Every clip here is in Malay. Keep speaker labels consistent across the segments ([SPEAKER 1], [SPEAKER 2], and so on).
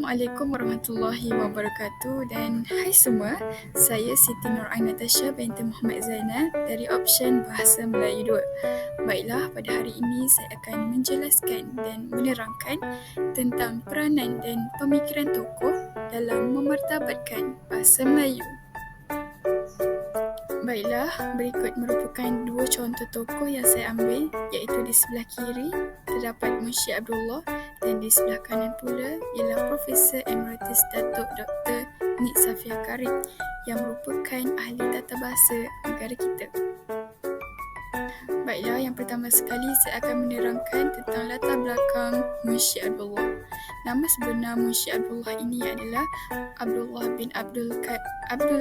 [SPEAKER 1] Assalamualaikum warahmatullahi wabarakatuh dan hai semua, saya Siti Nur Ain Natasha binti Muhammad Zainal dari option Bahasa Melayu 2. Baiklah, pada hari ini saya akan menjelaskan dan menerangkan tentang peranan dan pemikiran tokoh dalam memartabatkan bahasa Melayu. Baiklah, berikut merupakan dua contoh tokoh yang saya ambil, iaitu di sebelah kiri terdapat Munshi Abdullah dan di sebelah kanan pula ialah Profesor Emeritus Datuk Dr. Nik Safia Karim yang merupakan ahli tata bahasa negara kita. Baiklah, yang pertama sekali saya akan menerangkan tentang latar belakang Munshi Abdullah. Nama sebenar Munshi Abdullah ini adalah Abdullah bin Abdul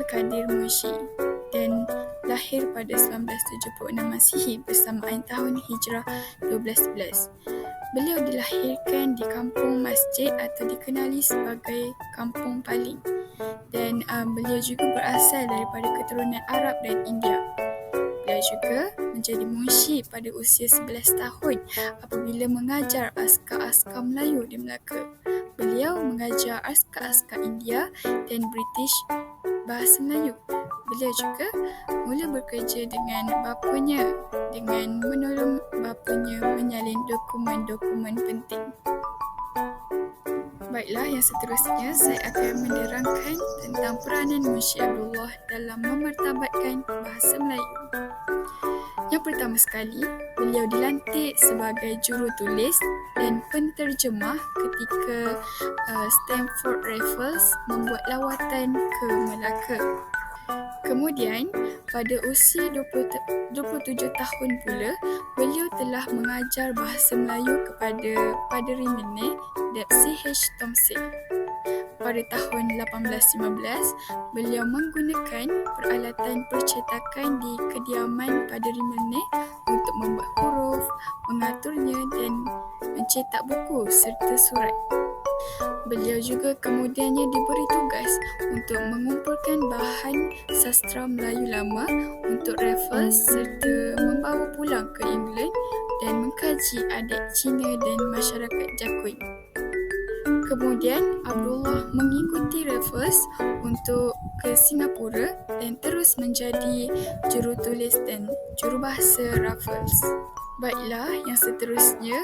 [SPEAKER 1] Qadir Munshi dan lahir pada 1976 Masihi bersamaan tahun Hijrah 1211. Beliau dilahirkan di kampung masjid atau dikenali sebagai Kampung Paling dan beliau juga berasal daripada keturunan Arab dan India. Beliau juga menjadi munshi pada usia 11 tahun apabila mengajar askar-askar Melayu di Melaka. Beliau mengajar askar-askar India dan British bahasa Melayu. Beliau juga mula bekerja dengan bapanya dengan menolong bapanya menyalin dokumen-dokumen penting. Baiklah, yang seterusnya saya akan menerangkan tentang peranan Munshi Abdullah dalam memartabatkan bahasa Melayu. Yang pertama sekali, beliau dilantik sebagai jurutulis dan penterjemah ketika Stamford Raffles membuat lawatan ke Melaka. Kemudian, pada usia 27 tahun pula, beliau telah mengajar bahasa Melayu kepada Paderi Menek Debsy H. Thompson. Pada tahun 1815, beliau menggunakan peralatan percetakan di kediaman Paderi Menek untuk membuat huruf, mengaturnya dan mencetak buku serta surat. Beliau juga kemudiannya diberi tugas untuk mengumpulkan bahan sastra Melayu lama untuk Raffles serta membawa pulang ke England dan mengkaji adat Cina dan masyarakat Jakun. Kemudian Abdullah mengikuti Raffles untuk ke Singapura dan terus menjadi jurutulis dan jurubahasa Raffles. Baiklah, yang seterusnya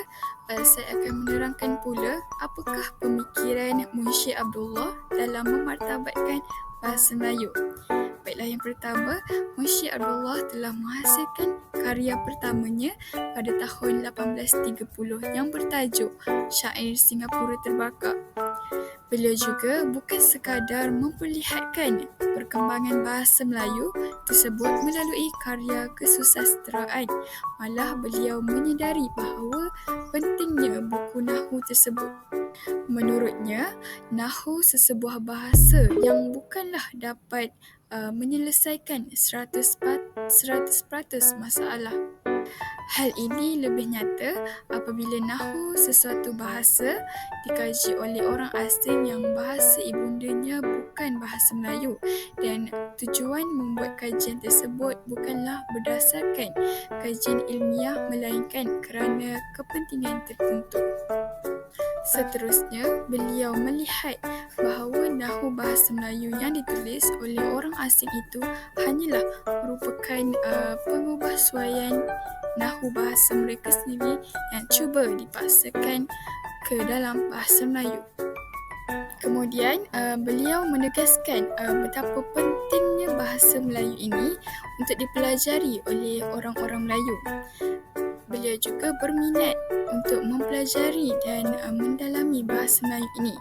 [SPEAKER 1] saya akan menerangkan pula apakah pemikiran Munshi Abdullah dalam memartabatkan bahasa Melayu. Baiklah, yang pertama, Munshi Abdullah telah menghasilkan karya pertamanya pada tahun 1830 yang bertajuk Syair Singapura Terbakar. Beliau juga bukan sekadar memperlihatkan perkembangan bahasa Melayu tersebut melalui karya kesusasteraan, malah beliau menyedari bahawa pentingnya buku Nahu tersebut. Menurutnya, Nahu sesebuah bahasa yang bukanlah dapat menyelesaikan 100% masalah. Hal ini lebih nyata apabila Nahu sesuatu bahasa dikaji oleh orang asing yang bahasa ibundanya bukan bahasa Melayu dan tujuan membuat kajian tersebut bukanlah berdasarkan kajian ilmiah melainkan kerana kepentingan tertentu. Seterusnya, beliau melihat bahawa Nahu bahasa Melayu yang ditulis oleh orang asing itu hanyalah merupakan pengubahsuaian Nahu bahasa mereka sendiri yang cuba dipaksakan ke dalam bahasa Melayu. Kemudian, beliau menegaskan betapa pentingnya bahasa Melayu ini untuk dipelajari oleh orang-orang Melayu. Beliau juga berminat untuk mempelajari dan mendalami bahasa Melayu ini.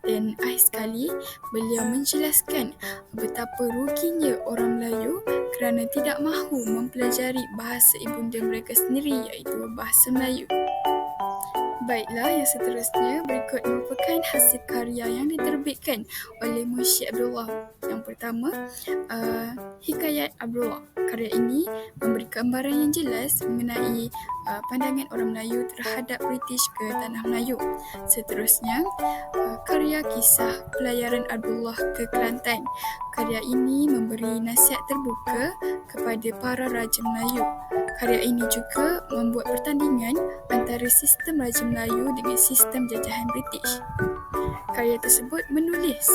[SPEAKER 1] Dan akhir sekali, beliau menjelaskan betapa ruginya orang Melayu kerana tidak mahu mempelajari bahasa ibunda mereka sendiri, iaitu bahasa Melayu. Baiklah, yang seterusnya berikut merupakan hasil karya yang diterbitkan oleh Munshi Abdullah. Yang pertama, Hikayat Abdullah. Karya ini memberi gambaran yang jelas mengenai pandangan orang Melayu terhadap British ke Tanah Melayu. Seterusnya, karya kisah pelayaran Abdullah ke Kelantan. Karya ini memberi nasihat terbuka kepada para raja Melayu. Karya ini juga membuat pertandingan antara sistem Raja Melayu dengan sistem jajahan British. karya tersebut menulis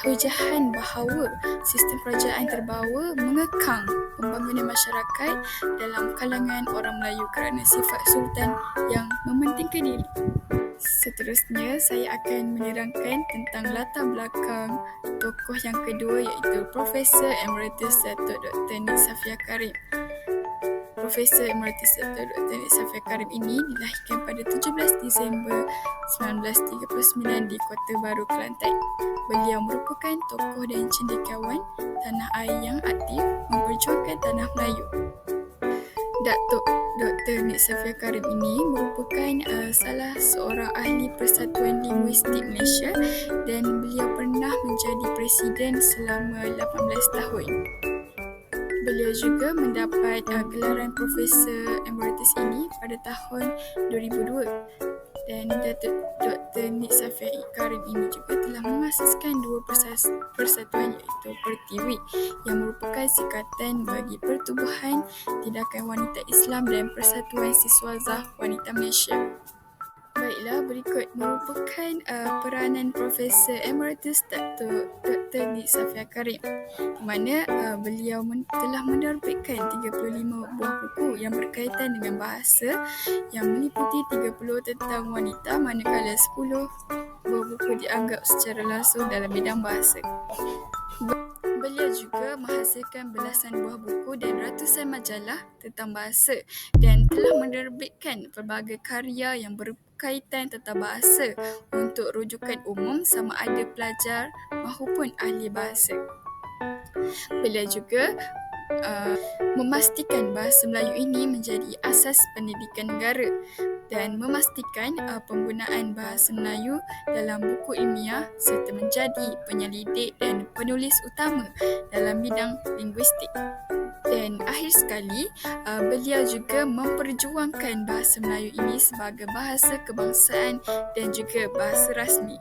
[SPEAKER 1] hujahan bahawa sistem kerajaan terbawa mengekang pembangunan masyarakat dalam kalangan orang Melayu kerana sifat sultan yang mementingkan diri. Seterusnya, saya akan menerangkan tentang latar belakang tokoh yang kedua iaitu Profesor Emeritus Datuk Dr. Nik Safia Karim. Profesor Emeritus Dr. Dr. Nik Safia Karim ini dilahirkan pada 17 Disember 1939 di Kota Baru, Kelantan. Beliau merupakan tokoh dan cendekiawan tanah air yang aktif memperjuangkan tanah Melayu. Datuk Dr. Nik Safia Karim ini merupakan salah seorang ahli Persatuan Linguistik Malaysia dan beliau pernah menjadi presiden selama 18 tahun. Beliau juga mendapat gelaran Profesor Emeritus ini pada tahun 2002 dan Datuk Dr. Nik Safia Karim ini juga telah mengasaskan dua persatuan iaitu Pertiwi yang merupakan sikatan bagi pertubuhan tindakan wanita Islam dan Persatuan Siswazah Wanita Malaysia. Baiklah, berikut merupakan peranan Profesor Emeritus Datuk Dr. Nik Safia Karim di mana beliau telah menerbitkan 35 buah buku yang berkaitan dengan bahasa yang meliputi 30 tentang wanita manakala 10 buah buku dianggap secara langsung dalam bidang bahasa. Beliau juga menghasilkan belasan buah buku dan ratusan majalah tentang bahasa dan telah menerbitkan pelbagai karya yang berkaitan tentang bahasa untuk rujukan umum sama ada pelajar maupun ahli bahasa. Beliau juga memastikan bahasa Melayu ini menjadi asas pendidikan negara dan memastikan penggunaan bahasa Melayu dalam buku ilmiah serta menjadi penyelidik dan penulis utama dalam bidang linguistik. Dan akhir sekali, beliau juga memperjuangkan bahasa Melayu ini sebagai bahasa kebangsaan dan juga bahasa rasmi.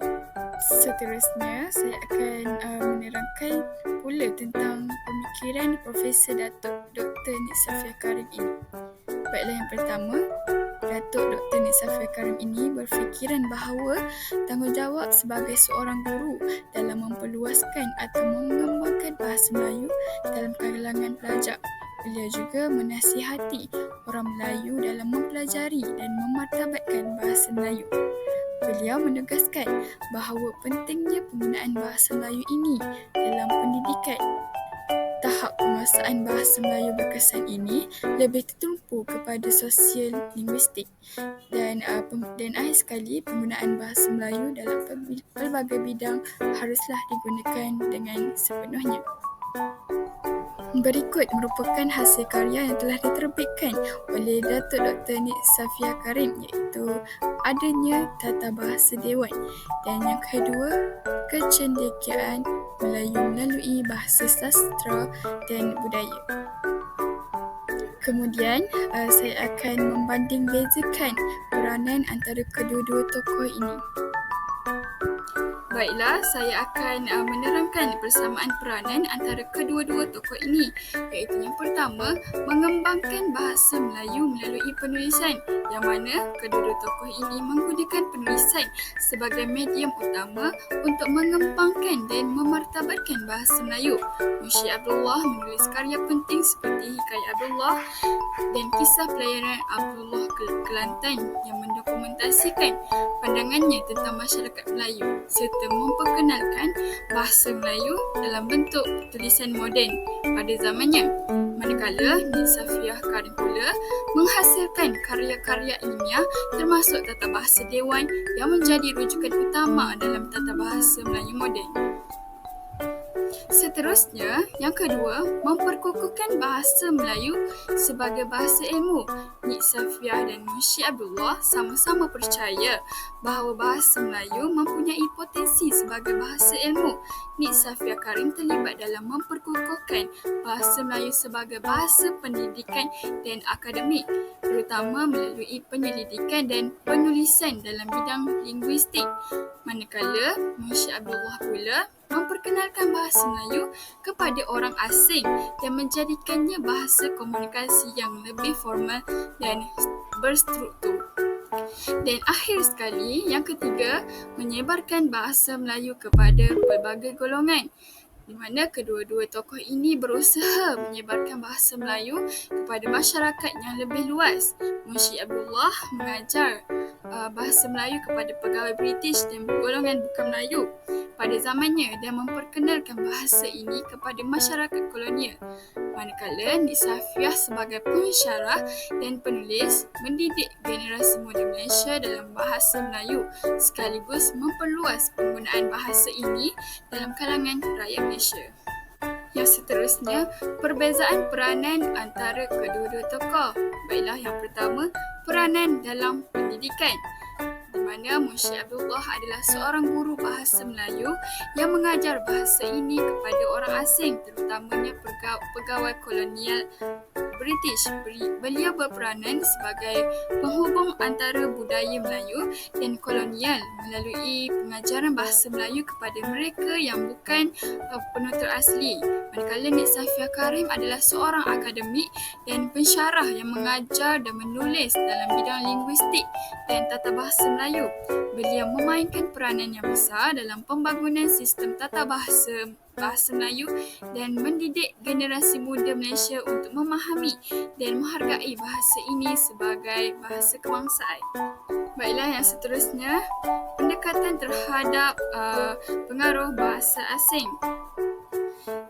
[SPEAKER 1] Seterusnya, saya akan menerangkan pula tentang pemikiran Profesor Datuk Dr. Nik Safia Karim ini. Baiklah, yang pertama, Datuk Dr. Nik Safia Karim ini berfikiran bahawa tanggungjawab sebagai seorang guru dalam memperluaskan atau mengembangkan bahasa Melayu dalam kalangan pelajar. Beliau juga menasihati orang Melayu dalam mempelajari dan memartabatkan bahasa Melayu. Beliau menegaskan bahawa pentingnya penggunaan bahasa Melayu ini dalam pendidikan. Tahap penguasaan bahasa Melayu berkesan ini lebih tertumpu kepada sosial linguistik dan akhir sekali penggunaan bahasa Melayu dalam pelbagai bidang haruslah digunakan dengan sepenuhnya. Berikut merupakan hasil karya yang telah diterbitkan oleh Datuk Dr. Nik Safia Karim iaitu adanya tata bahasa Dewan dan yang kedua kecendekiaan Melayu melalui bahasa sastra dan budaya. Kemudian saya akan membanding bezakan peranan antara kedua-dua tokoh ini. Baiklah, saya akan menerangkan persamaan peranan antara kedua-dua tokoh ini iaitu yang pertama, mengembangkan bahasa Melayu melalui penulisan yang mana kedua-dua tokoh ini menggunakan penulisan sebagai medium utama untuk mengembangkan dan memartabatkan bahasa Melayu. Munshi Abdullah menulis karya penting seperti Hikayat Abdullah dan Kisah Pelayaran Abdullah Kelantan yang mendokumentasikan pandangannya tentang masyarakat Melayu serta memperkenalkan bahasa Melayu dalam bentuk tulisan moden pada zamannya. Manakala Nik Safia Karim pula menghasilkan karya-karya ilmiah termasuk tata bahasa Dewan yang menjadi rujukan utama dalam tata bahasa Melayu moden. Seterusnya, yang kedua, memperkukuhkan bahasa Melayu sebagai bahasa ilmu. Nik Safia dan Munshi Abdullah sama-sama percaya bahawa bahasa Melayu mempunyai potensi sebagai bahasa ilmu. Nik Safia Karim terlibat dalam memperkukuhkan bahasa Melayu sebagai bahasa pendidikan dan akademik, terutama melalui penyelidikan dan penulisan dalam bidang linguistik. Manakala Munshi Abdullah pula memperkenalkan bahasa Melayu kepada orang asing dan menjadikannya bahasa komunikasi yang lebih formal dan berstruktur. Dan akhir sekali, yang ketiga, menyebarkan bahasa Melayu kepada pelbagai golongan, di mana kedua-dua tokoh ini berusaha menyebarkan bahasa Melayu kepada masyarakat yang lebih luas. Munshi Abdullah mengajar bahasa Melayu kepada pegawai British dan golongan bukan Melayu pada zamannya dan memperkenalkan bahasa ini kepada masyarakat kolonial. Manakala Nik Safiah sebagai pensyarah dan penulis mendidik generasi muda Malaysia dalam bahasa Melayu sekaligus memperluas penggunaan bahasa ini dalam kalangan rakyat Malaysia. Yang seterusnya, perbezaan peranan antara kedua-dua tokoh. Baiklah, yang pertama, peranan dalam pendidikan, di mana Munshi Abdullah adalah seorang guru bahasa Melayu yang mengajar bahasa ini kepada orang asing, terutamanya pegawai kolonial British. Beliau berperanan sebagai penghubung antara budaya Melayu dan kolonial melalui pengajaran bahasa Melayu kepada mereka yang bukan penutur asli. Manakala Nik Safiah Karim adalah seorang akademik dan pensyarah yang mengajar dan menulis dalam bidang linguistik dan tata bahasa Melayu. Beliau memainkan peranan yang besar dalam pembangunan sistem tata bahasa Melayu dan mendidik generasi muda Malaysia untuk memahami dan menghargai bahasa ini sebagai bahasa kebangsaan. Baiklah, yang seterusnya, pendekatan terhadap pengaruh bahasa asing,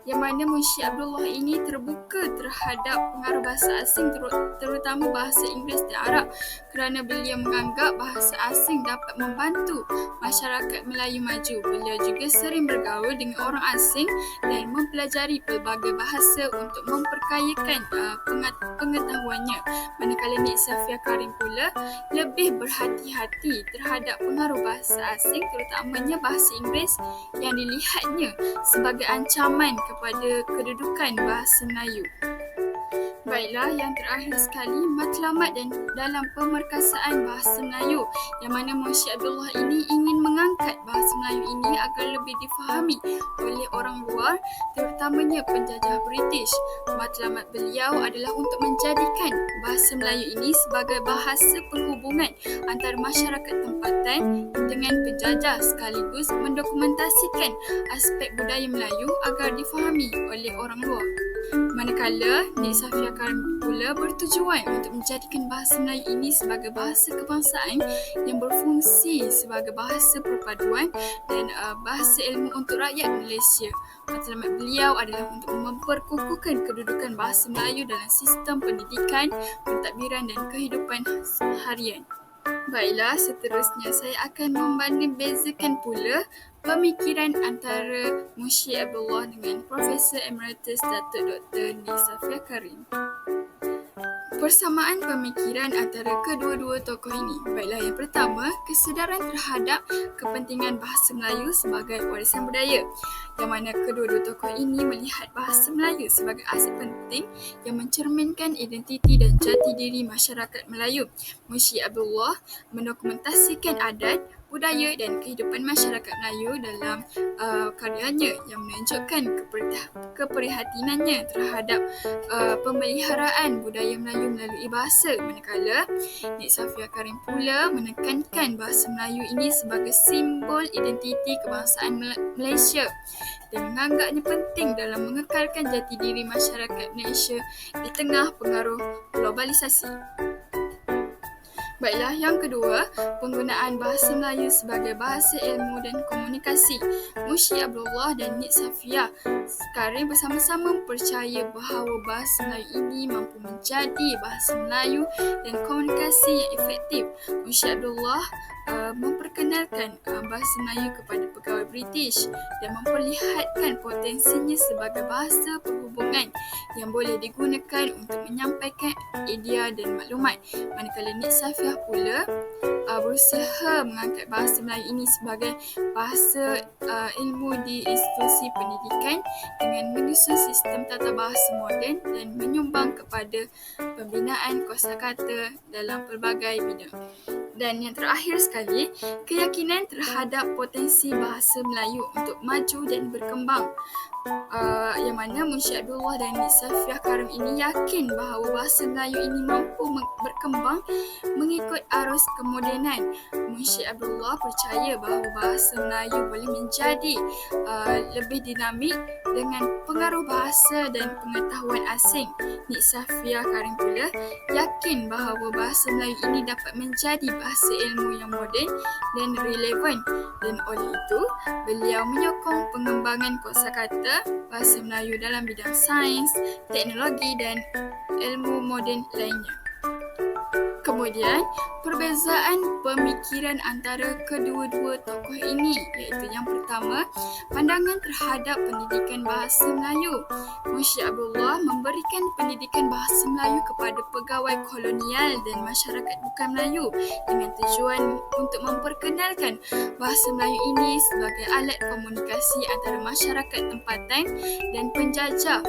[SPEAKER 1] yang mana Munshi Abdullah ini terbuka terhadap pengaruh bahasa asing, terutama bahasa Inggeris dan Arab, kerana beliau menganggap bahasa asing dapat membantu masyarakat Melayu maju. Beliau juga sering bergaul dengan orang asing dan mempelajari pelbagai bahasa untuk memperkayakan pengetahuannya. Manakala Nik Safiah Karim pula lebih berhati-hati terhadap pengaruh bahasa asing, terutamanya bahasa Inggeris yang dilihatnya sebagai ancaman kepada kedudukan bahasa Melayu. Baiklah, yang terakhir sekali, matlamat dan dalam pemerkasaan bahasa Melayu, yang mana Munshi Abdullah ini ingin mengangkat bahasa Melayu ini agar lebih difahami oleh orang luar, terutamanya penjajah British. Matlamat beliau adalah untuk menjadikan bahasa Melayu ini sebagai bahasa penghubungan antara masyarakat tempatan dengan penjajah, sekaligus mendokumentasikan aspek budaya Melayu agar difahami oleh orang luar. Manakala Nik Safiah Karim pula bertujuan untuk menjadikan bahasa Melayu ini sebagai bahasa kebangsaan yang berfungsi sebagai bahasa perpaduan dan bahasa ilmu untuk rakyat Malaysia. Matlamat beliau adalah untuk memperkukuhkan kedudukan bahasa Melayu dalam sistem pendidikan, pentadbiran dan kehidupan harian. Baiklah, seterusnya saya akan membanding bezakan pula pemikiran antara Munshi Abdullah dengan Profesor Emeritus Datuk Dr. Nik Safiah Karim. Persamaan pemikiran antara kedua-dua tokoh ini. Baiklah, yang pertama, kesedaran terhadap kepentingan bahasa Melayu sebagai warisan budaya, yang mana kedua-dua tokoh ini melihat bahasa Melayu sebagai aset penting yang mencerminkan identiti dan jati diri masyarakat Melayu. Munshi Abdullah mendokumentasikan adat, budaya dan kehidupan masyarakat Melayu dalam karyanya yang menunjukkan keprihatinannya terhadap pemeliharaan budaya Melayu melalui bahasa. Manakala Nik Safiah Karim pula menekankan bahasa Melayu ini sebagai simbol identiti kebangsaan Malaysia dan menganggapnya penting dalam mengekalkan jati diri masyarakat Malaysia di tengah pengaruh globalisasi. Baiklah, yang kedua, penggunaan bahasa Melayu sebagai bahasa ilmu dan komunikasi. Munshi Abdullah dan Nik Safiah Karim bersama-sama percaya bahawa bahasa Melayu ini mampu menjadi bahasa Melayu dan komunikasi yang efektif. Munshi Abdullah memperkenalkan bahasa Melayu kepada pegawai British dan memperlihatkan potensinya sebagai bahasa penghubungan yang boleh digunakan untuk menyampaikan idea dan maklumat. Manakala Nik Safiah pula berusaha mengangkat bahasa Melayu ini sebagai bahasa ilmu di institusi pendidikan dengan menyusun sistem tata bahasa moden dan menyumbang kepada pembinaan kosakata dalam pelbagai bidang. Dan yang terakhir sekali, keyakinan terhadap potensi bahasa Melayu untuk maju dan berkembang. Yang mana Munshi Abdullah dan Nik Safiah Karim ini yakin bahawa bahasa Melayu ini mampu berkembang mengikut arus kemodenan. Munshi Abdullah percaya bahawa bahasa Melayu boleh menjadi lebih dinamik dengan pengaruh bahasa dan pengetahuan asing. Nik Safiah Karim pula yakin bahawa bahasa Melayu ini dapat menjadi bahasa ilmu yang moden dan relevan, dan oleh itu beliau menyokong pengembangan kosakata bahasa Melayu dalam bidang sains, teknologi dan ilmu moden lainnya. Kemudian, perbezaan pemikiran antara kedua-dua tokoh ini iaitu yang pertama, pandangan terhadap pendidikan bahasa Melayu. Munshi Abdullah memberikan pendidikan bahasa Melayu kepada pegawai kolonial dan masyarakat bukan Melayu dengan tujuan untuk memperkenalkan bahasa Melayu ini sebagai alat komunikasi antara masyarakat tempatan dan penjajah.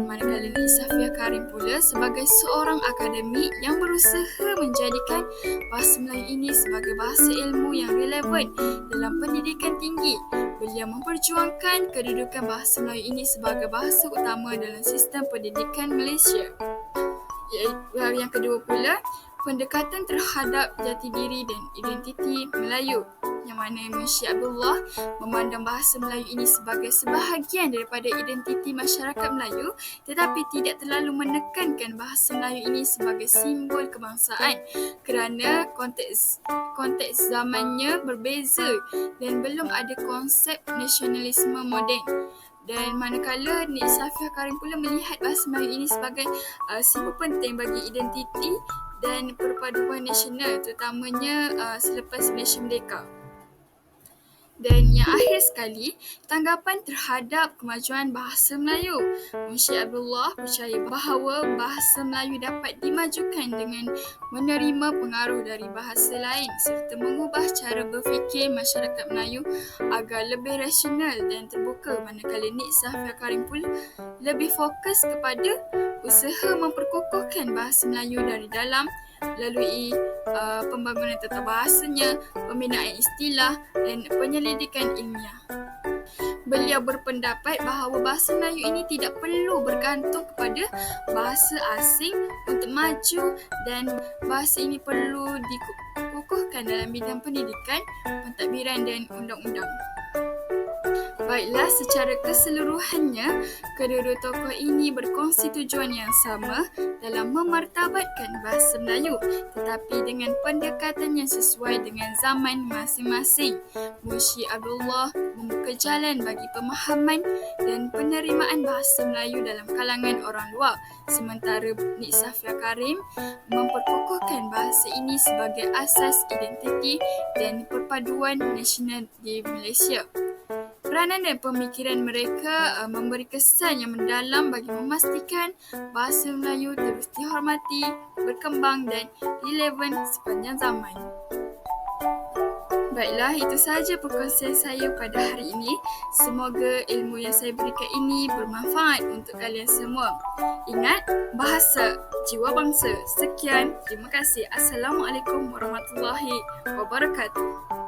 [SPEAKER 1] Manakala Nik Safiah Karim pula sebagai seorang akademik yang berusaha menjadikan bahasa Melayu ini sebagai bahasa ilmu yang relevan dalam pendidikan tinggi. Beliau memperjuangkan kedudukan bahasa Melayu ini sebagai bahasa utama dalam sistem pendidikan Malaysia. Yang kedua pula, pendekatan terhadap jati diri dan identiti Melayu, yang mana Munshi Abdullah memandang bahasa Melayu ini sebagai sebahagian daripada identiti masyarakat Melayu, tetapi tidak terlalu menekankan bahasa Melayu ini sebagai simbol kebangsaan kerana konteks zamannya berbeza dan belum ada konsep nasionalisme moden. Dan manakala Nik Safiah Karim pula melihat bahasa Melayu ini sebagai simbol penting bagi identiti dan perpaduan nasional, terutamanya selepas Malaysia Merdeka. Dan yang akhir sekali, tanggapan terhadap kemajuan bahasa Melayu. Munshi Abdullah percaya bahawa bahasa Melayu dapat dimajukan dengan menerima pengaruh dari bahasa lain serta mengubah cara berfikir masyarakat Melayu agar lebih rasional dan terbuka, manakala Nik Safiah Karim pula lebih fokus kepada usaha memperkukuhkan bahasa Melayu dari dalam melalui pembangunan tata bahasanya, pembinaan istilah dan penyelidikan ilmiah. Beliau berpendapat bahawa bahasa Melayu ini tidak perlu bergantung kepada bahasa asing untuk maju dan bahasa ini perlu dikukuhkan dalam bidang pendidikan, pentadbiran dan undang-undang. Baiklah, secara keseluruhannya, kedua-dua tokoh ini berkongsi tujuan yang sama dalam memartabatkan bahasa Melayu, tetapi dengan pendekatan yang sesuai dengan zaman masing-masing. Munshi Abdullah membuka jalan bagi pemahaman dan penerimaan bahasa Melayu dalam kalangan orang luar, sementara Nik Safiah Karim memperkukuhkan bahasa ini sebagai asas identiti dan perpaduan nasional di Malaysia. Peranan dan pemikiran mereka memberi kesan yang mendalam bagi memastikan bahasa Melayu terus dihormati, berkembang dan relevan sepanjang zaman. Baiklah, itu sahaja perkongsian saya pada hari ini. Semoga ilmu yang saya berikan ini bermanfaat untuk kalian semua. Ingat, bahasa jiwa bangsa. Sekian, terima kasih. Assalamualaikum warahmatullahi wabarakatuh.